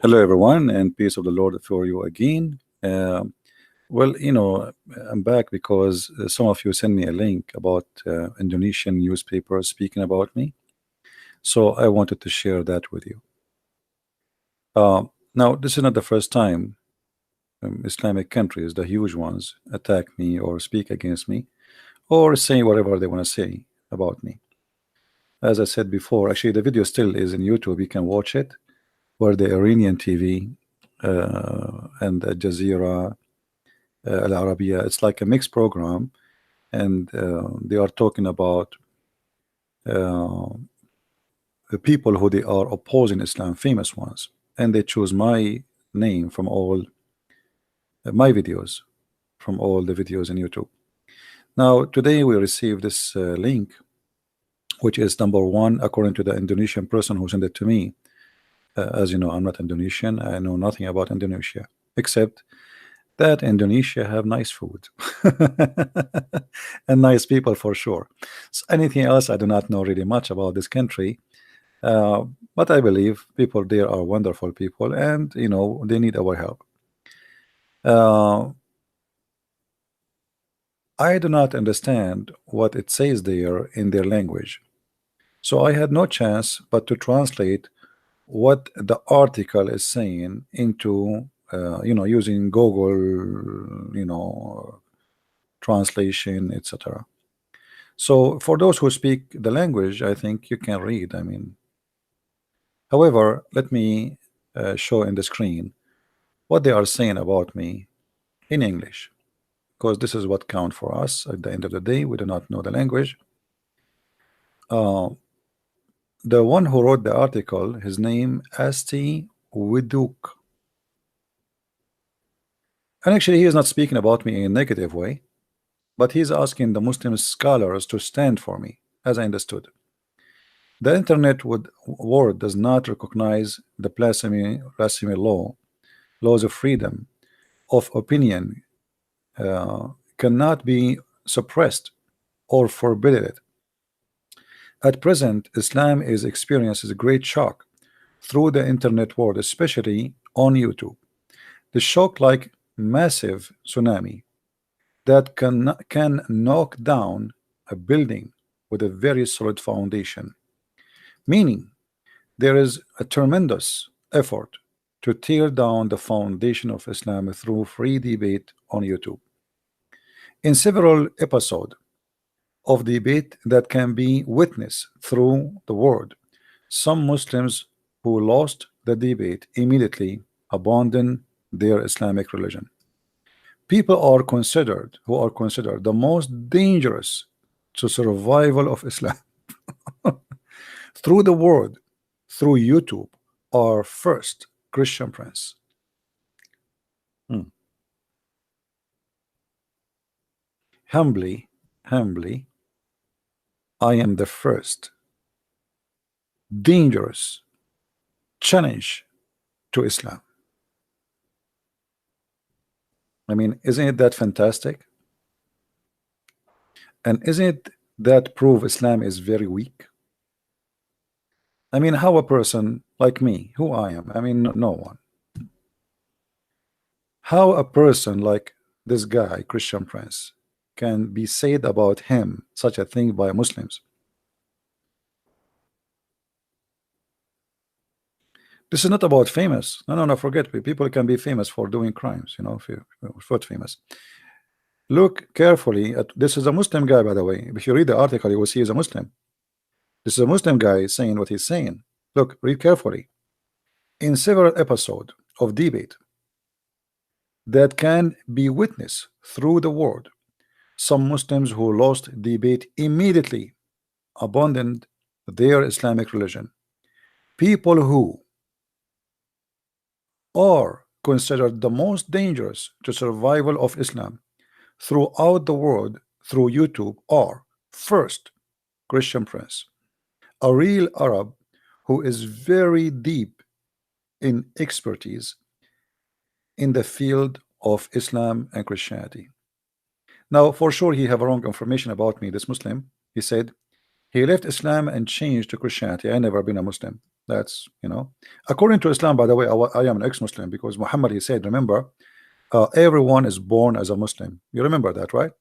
Hello, everyone, and peace of the Lord for you again. Well, I'm back because some of you sent me a link about Indonesian newspapers speaking about me. So I wanted to share that with you. Now, this is not the first time Islamic countries, the huge ones, attack me or speak against me or say whatever they want to say about me. As I said before, actually, the video still is in YouTube. You can watch it, where the Iranian TV and Al Jazeera, Al Arabiya, it's like a mixed program, and they are talking about uh, the people who they are opposing Islam, famous ones, and they choose my name from all my videos, from all the videos in YouTube. Now, today we received this link, which is number one, according to the Indonesian person who sent it to me. As you know, I'm not Indonesian. I know nothing about Indonesia, except that Indonesia have nice food and nice people for sure. So anything else, I do not know really much about this country. But I believe people there are wonderful people, and they need our help. I do not understand what it says there in their language, so I had no chance but to translate what the article is saying into using Google, translation, etc. So for those who speak the language, I think you can read. However, let me show in the screen what they are saying about me in English, because this is what counts for us. At the end of the day, we do not know the language. The one who wrote the article, his name Asti Widuk, and actually he is not speaking about me in a negative way, but he's asking the Muslim scholars to stand for me, as I understood. The internet world does not recognize the blasphemy laws of freedom of opinion cannot be suppressed or forbidden. At present, Islam is experiences a great shock through the internet world, especially on YouTube. The shock, like massive tsunami that can knock down a building with a very solid foundation, meaning there is a tremendous effort to tear down the foundation of Islam through free debate on YouTube. In several episodes of debate that can be witnessed through the world, some Muslims who lost the debate immediately abandoned their Islamic religion. People are considered the most dangerous to survival of Islam through the world, through YouTube, are first Christianprince. Humbly, I am the first dangerous challenge to Islam. Isn't it that fantastic? And isn't it that prove Islam is very weak? How a person like me, who I am, no one. How a person like this guy, Christianprince, can be said about him such a thing by Muslims? This is not about famous. No, forget. People can be famous for doing crimes, if you're famous. Look carefully at this. Is a Muslim guy, by the way. If you read the article, you will see he's a Muslim. This is a Muslim guy saying what he's saying. Look, read carefully. In several episodes of debate that can be witnessed through the world, some Muslims who lost debate immediately abandoned their Islamic religion. People who are considered the most dangerous to survival of Islam throughout the world through YouTube are first, Christianprince, a real Arab who is very deep in expertise in the field of Islam and Christianity. Now, for sure, he have wrong information about me. This Muslim, he said, He left Islam and changed to Christianity. I never been a Muslim. That's, according to Islam, by the way, I am an ex-Muslim because Muhammad, he said, remember, everyone is born as a Muslim. You remember that, right?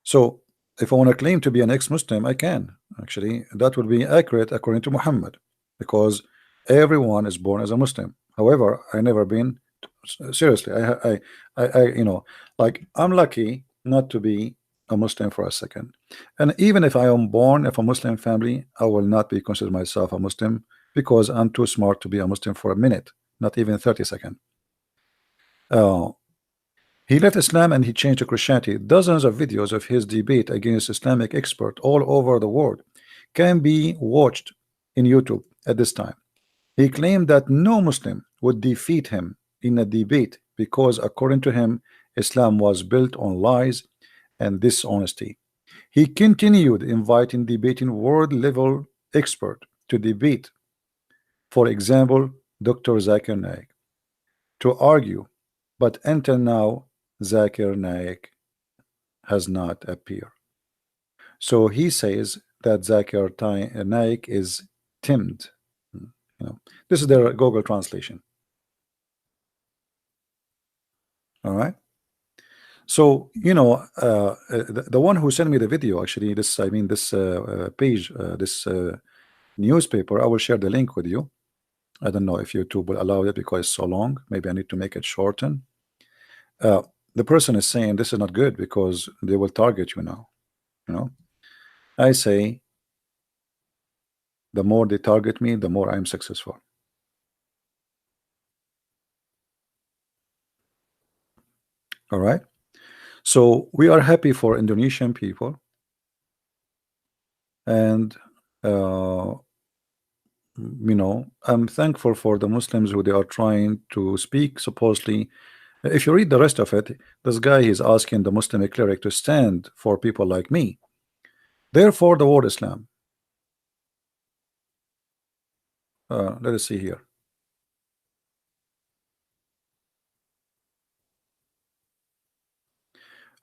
So if I want to claim to be an ex-Muslim, I can. Actually, that would be accurate according to Muhammad, because everyone is born as a Muslim. However, I never been, seriously, like, I'm lucky not to be a Muslim for a second. And even if I am born of a Muslim family, I will not be consider myself a Muslim because I'm too smart to be a Muslim for a minute, not even 30 seconds. He left Islam and he changed to Christianity. Dozens of videos of his debate against Islamic experts all over the world can be watched in YouTube at this time. He claimed that no Muslim would defeat him in a debate because, according to him, Islam was built on lies and dishonesty. He continued inviting debating world-level experts to debate, for example, Dr. Zakir Naik, to argue, but until now, Zakir Naik has not appeared. So he says that Zakir Naik is timid. This is their Google translation. All right. So the one who sent me the video, actually, this page, this newspaper, I will share the link with you. I don't know if YouTube will allow it because it's so long. Maybe I need to make it shorten. The person is saying this is not good because they will target you now. I say the more they target me, the more I'm successful. All right. So we are happy for Indonesian people, and I'm thankful for the Muslims who they are trying to speak. Supposedly, if you read the rest of it, this guy is asking the Muslim cleric to stand for people like me. Therefore, the word Islam. Let us see here.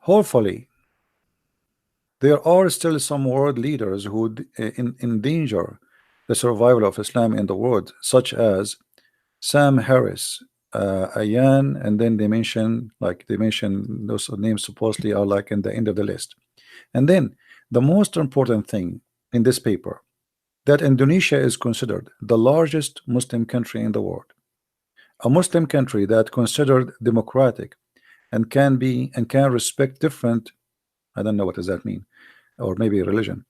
Hopefully, there are still some world leaders who would endanger the survival of Islam in the world, such as Sam Harris, Ayan, and then they mention those names supposedly are like in the end of the list. And then the most important thing in this paper, that Indonesia is considered the largest Muslim country in the world, a Muslim country that considered democratic and can respect different, I don't know what does that mean, or maybe religion,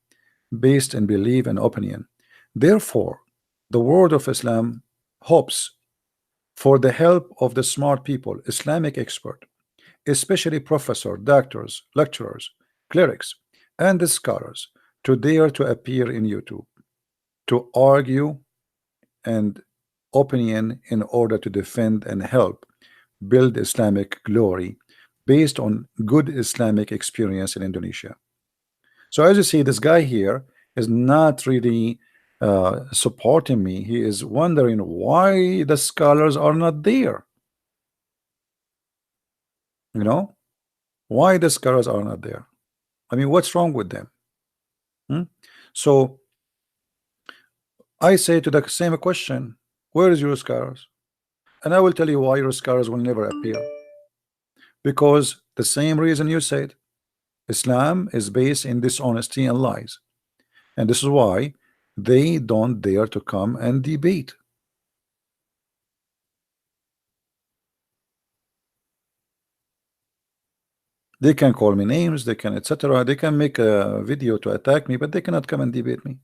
based in belief and opinion. Therefore, the world of Islam hopes for the help of the smart people, Islamic expert, especially professor, doctors, lecturers, clerics, and the scholars, to dare to appear in YouTube, to argue and opinion in order to defend and help build Islamic glory based on good Islamic experience in Indonesia. So as you see, this guy here is not really supporting me. He is wondering why the scholars are not there. Why the scholars are not there. I mean, what's wrong with them? So I say to the same question, where is your scholars? And I will tell you why your scholars will never appear. Because the same reason you said, Islam is based in dishonesty and lies. And this is why they don't dare to come and debate. They can call me names, they can etc. They can make a video to attack me, but they cannot come and debate me.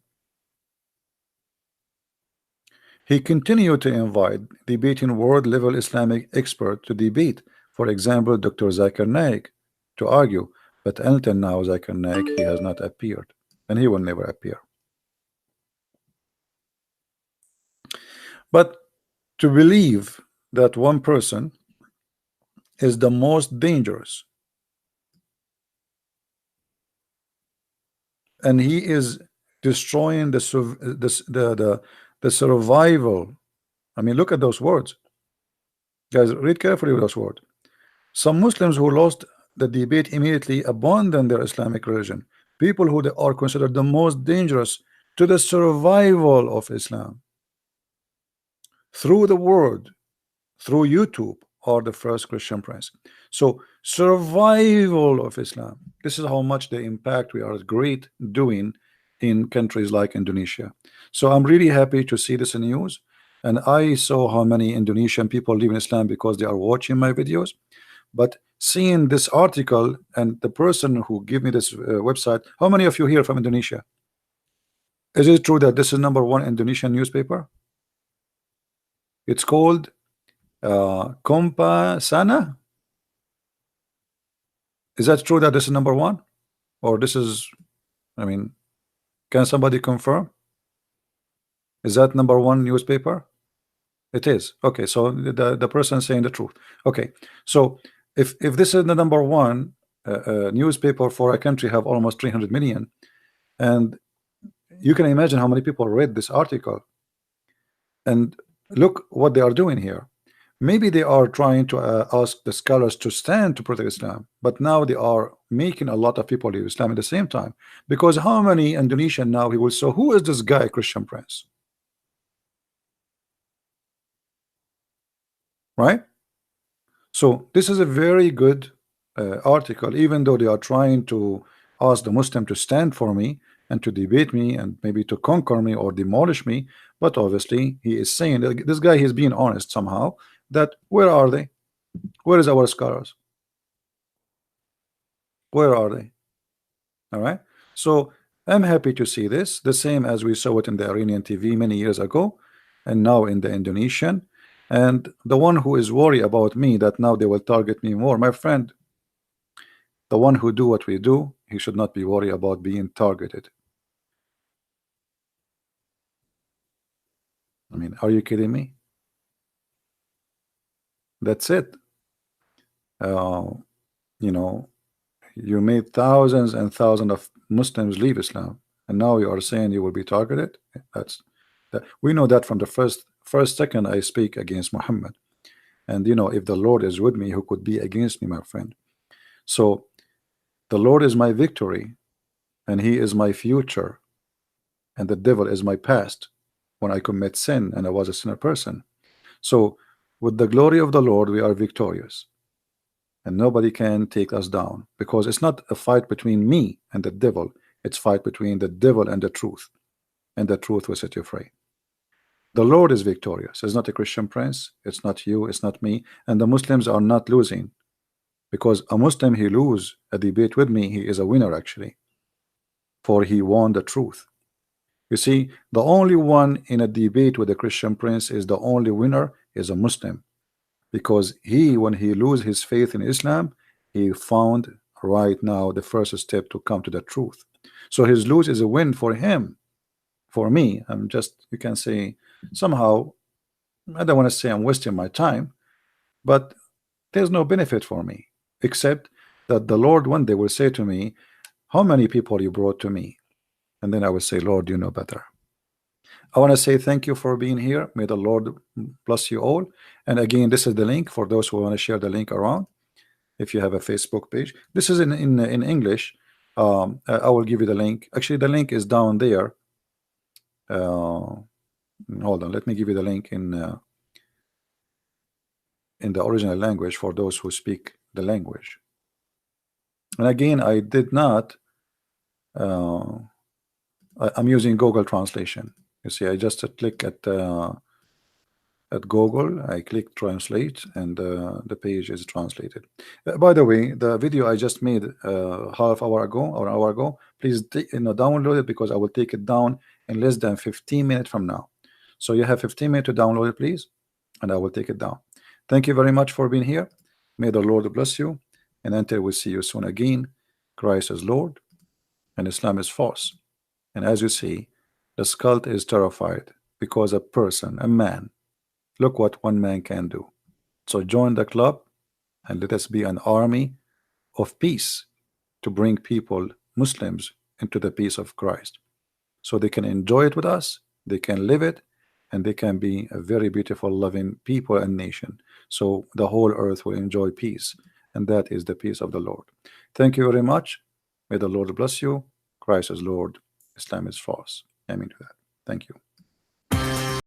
He continued to invite debating world-level Islamic experts to debate, for example, Dr. Zakir Naik, to argue, but until now, Zakir Naik, he has not appeared, and he will never appear. But to believe that one person is the most dangerous, and he is destroying the survival. I mean, look at those words, guys. Read carefully with those words. Some Muslims who lost the debate immediately abandoned their Islamic religion people who they are considered the most dangerous to the survival of Islam through the world, through YouTube, are the first Christian Prince. So survival of Islam, this is how much the impact we are great doing in countries like Indonesia. So I'm really happy to see this in news, and I saw how many Indonesian people leave Islam because they are watching my videos. But seeing this article and the person who gave me this website, how many of you here from Indonesia? Is it true that this is #1 Indonesian newspaper? It's called Kompa Sana. Is that true that this is #1, or this is, I mean, can somebody confirm? Is that #1 newspaper? It is. Okay, so the person saying the truth. Okay, so if this is the #1 newspaper for a country have almost 300 million, and you can imagine how many people read this article, and look what they are doing here. Maybe they are trying to ask the scholars to stand to protect Islam, but now they are making a lot of people leave Islam at the same time. Because how many Indonesian now he will say, who is this guy, Christian Prince? Right? So this is a very good article, even though they are trying to ask the Muslim to stand for me and to debate me and maybe to conquer me or demolish me. But obviously he is saying that this guy is being honest somehow, that where are they? Where is our scholars? Where are they? All right. So I'm happy to see this, the same as we saw it in the Iranian TV many years ago, and now in the Indonesian. And the one who is worried about me that now they will target me more, my friend, the one who do what we do, he should not be worried about being targeted. I mean, are you kidding me? That's it. You know, you made thousands and thousands of Muslims leave Islam, and now you are saying you will be targeted. That's that. We know that from the first second I speak against Muhammad. And you know, if the Lord is with me, who could be against me, my friend? So the Lord is my victory, and He is my future, and the devil is my past when I commit sin and I was a sinner person. So with the glory of the Lord, we are victorious, and nobody can take us down, because it's not a fight between me and the devil. It's fight between the devil and the truth, and the truth will set you free. The Lord is victorious. It's not a Christian Prince. It's not you. It's not me. And the Muslims are not losing, because a Muslim, he lose a debate with me, he is a winner actually, for he won the truth. You see, the only one in a debate with a Christian Prince is the only winner is a Muslim, because he, when he lose his faith in Islam, he found right now the first step to come to the truth. So his lose is a win for him. For me, I'm just, you can say, somehow, I don't want to say I'm wasting my time, but there's no benefit for me, except that the Lord one day will say to me, how many people you brought to me? And then I will say, Lord, you know better. I want to say thank you for being here. May the Lord bless you all. And again, this is the link for those who want to share the link around. If you have a Facebook page, this is in English. I will give you the link. Actually, the link is down there. Hold on, let me give you the link in the original language for those who speak the language. And again, I did not. I'm using Google Translation. You see, I just click at Google, I click translate, and the page is translated. By the way, the video I just made half hour ago or an hour ago, please download it, because I will take it down in less than 15 minutes from now. So you have 15 minutes to download it, please, and I will take it down. Thank you very much for being here. May the Lord bless you, and until we see you soon again, Christ is Lord and Islam is false. And as you see, the cult is terrified because a person, a man, look what one man can do. So join the club and let us be an army of peace to bring people, Muslims, into the peace of Christ, so they can enjoy it with us, they can live it, and they can be a very beautiful, loving people and nation. So the whole earth will enjoy peace, and that is the peace of the Lord. Thank you very much. May the Lord bless you. Christ is Lord, Islam is false. Amen to that. Thank you.